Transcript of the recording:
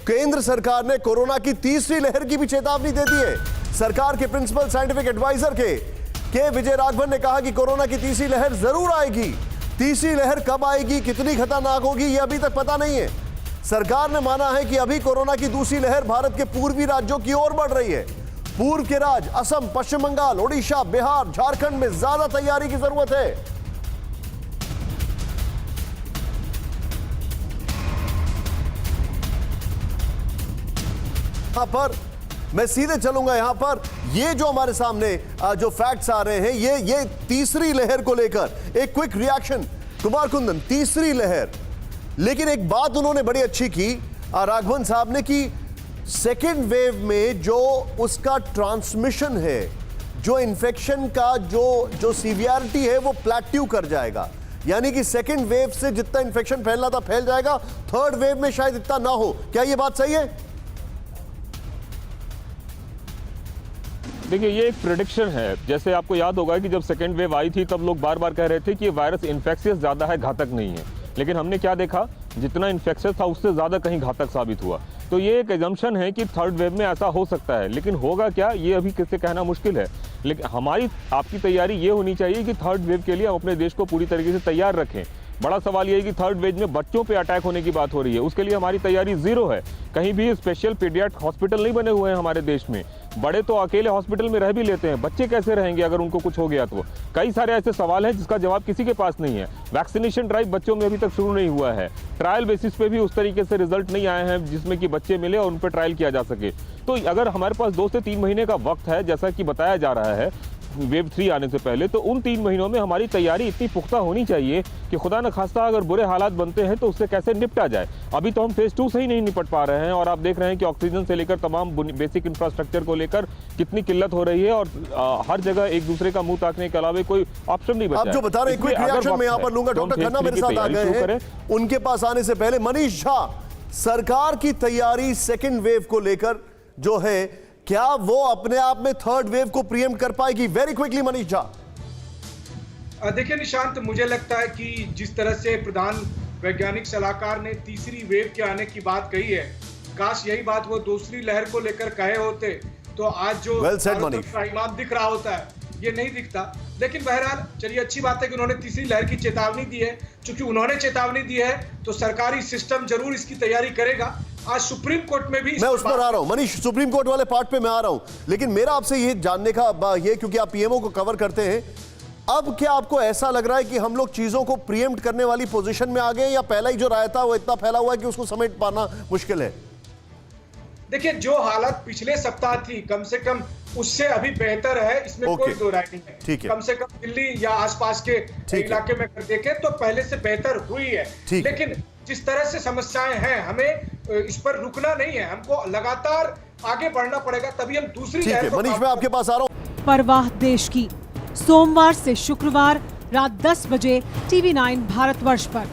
केंद्र सरकार ने कोरोना की तीसरी लहर की भी चेतावनी दे दी है। सरकार के प्रिंसिपल साइंटिफिक एडवाइजर के विजय राघवन ने कहा कि कोरोना की तीसरी लहर जरूर आएगी। तीसरी लहर कब आएगी, कितनी खतरनाक होगी, यह अभी तक पता नहीं है। सरकार ने माना है कि अभी कोरोना की दूसरी लहर भारत के पूर्वी राज्यों की ओर बढ़ रही है। पूर्व के राज्य असम, पश्चिम बंगाल, ओडिशा, बिहार, झारखंड में ज्यादा तैयारी की जरूरत है। यहां पर मैं सीधे चलूंगा। यहां पर ये जो हमारे सामने जो फैक्ट्स आ रहे हैं, ये तीसरी लहर को लेकर एक क्विक रिएक्शन। कुमार कुंदन, तीसरी लहर, लेकिन एक बात उन्होंने बड़ी अच्छी की राघवन साहब ने कि सेकेंड वेव में जो उसका ट्रांसमिशन है, जो इन्फेक्शन का जो सीवियरिटी है वो प्लेट्यू कर जाएगा। यानी कि सेकेंड वेव से जितना इन्फेक्शन फैलना था फैल जाएगा, थर्ड वेव में शायद इतना ना हो। क्या ये बात सही है? देखिए, ये एक प्रेडिक्शन है। जैसे आपको याद होगा कि जब सेकेंड वेव आई थी तब लोग बार बार कह रहे थे कि ये वायरस इन्फेक्शियस ज़्यादा है, घातक नहीं है। लेकिन हमने क्या देखा, जितना इन्फेक्शियस था उससे ज़्यादा कहीं घातक साबित हुआ। तो ये एक एजम्पशन है कि थर्ड वेव में ऐसा हो सकता है, लेकिन होगा क्या ये अभी किससे कहना मुश्किल है। लेकिन हमारी आपकी तैयारी ये होनी चाहिए कि थर्ड वेव के लिए हम अपने देश को पूरी तरीके से तैयार रखें। बड़ा सवाल ये है कि थर्ड वेव में बच्चों पे अटैक होने की बात हो रही है, उसके लिए हमारी तैयारी जीरो है। कहीं भी स्पेशल पीडियाट्रिक हॉस्पिटल नहीं बने हुए हैं हमारे देश में। बड़े तो अकेले हॉस्पिटल में रह भी लेते हैं, बच्चे कैसे रहेंगे अगर उनको कुछ हो गया तो? कई सारे ऐसे सवाल हैं जिसका जवाब किसी के पास नहीं है। वैक्सीनेशन ड्राइव बच्चों में अभी तक शुरू नहीं हुआ है। ट्रायल बेसिस पे भी उस तरीके से रिजल्ट नहीं आए हैं जिसमें कि बच्चे मिले और उन पर ट्रायल किया जा सके। तो अगर हमारे पास 2 से 3 महीने का वक्त है, जैसा कि बताया जा रहा है वेव 3 आने से पहले, तो उन 3 महीनों में हमारी तैयारी इतनी पुख्ता होनी चाहिए कि खुदा न खास्ता अगर बुरे हालात बनते हैं तो उससे कैसे निपटा जाए। अभी तो हम फेज 2 से ही नहीं निपट पा रहे हैं और आप देख रहे हैं कि ऑक्सीजन से लेकर तमाम बेसिक इंफ्रास्ट्रक्चर को लेकर कितनी किल्लत हो रही है और हर जगह एक दूसरे का मुंह ताकने के अलावा कोई ऑप्शन नहीं बचा है। आप जो बता रहे हैं, क्विक रिएक्शन में यहां पर लूंगा। डॉक्टर खन्ना मेरे साथ आ गए हैं। उनके पास आने से पहले मनीष झा, सरकार की तैयारी सेकेंड वेव को लेकर जो है, क्या वो अपने आप में थर्ड वेव को प्रीएम्प्ट कर पाएगी? Very quickly Manish Jha. देखिए निशांत, मुझे लगता है कि जिस तरह से प्रधान वैज्ञानिक सलाहकार ने तीसरी वेव के आने की बात कही है, काश यही बात वो दूसरी लहर को लेकर कहे होते तो आज जो इमाम दिख रहा होता है, ये नहीं दिखता। लेकिन बहरहाल चलिए, अच्छी बात है कि उन्होंने तीसरी लहर की चेतावनी दी है। चूंकि उन्होंने चेतावनी दी है तो सरकारी सिस्टम जरूर इसकी तैयारी करेगा। आज सुप्रीम कोर्ट में भी मैं उस पर आ रहा हूं मनीष, सुप्रीम कोर्ट वाले पार्ट पे मैं आ रहा हूं। लेकिन मेरा आपसे ये जानने का ये, क्योंकि आप पीएमओ को कवर करते हैं, अब क्या आपको ऐसा लग रहा है कि हम लोग चीजों को प्रीएम्प्ट करने वाली पोजीशन में आ गए, या पहला ही जो राय था वो इतना फैला हुआ है कि उसको समेट पाना मुश्किल है? देखिए, जो हालत पिछले सप्ताह थी कम से कम उससे अभी बेहतर है, इसमें कोई दो राय नहीं है। कम से कम दिल्ली या आसपास के इलाके में कर देखें तो पहले से बेहतर हुई है। लेकिन जिस तरह से समस्याएं हैं, हमें इस पर रुकना नहीं है, हमको लगातार आगे बढ़ना पड़ेगा, तभी हम दूसरी लहर को। मनीष, मैं आपके पास आ रहा हूं। परवाह देश की, सोमवार से शुक्रवार रात 10 बजे TV9 भारतवर्ष पर।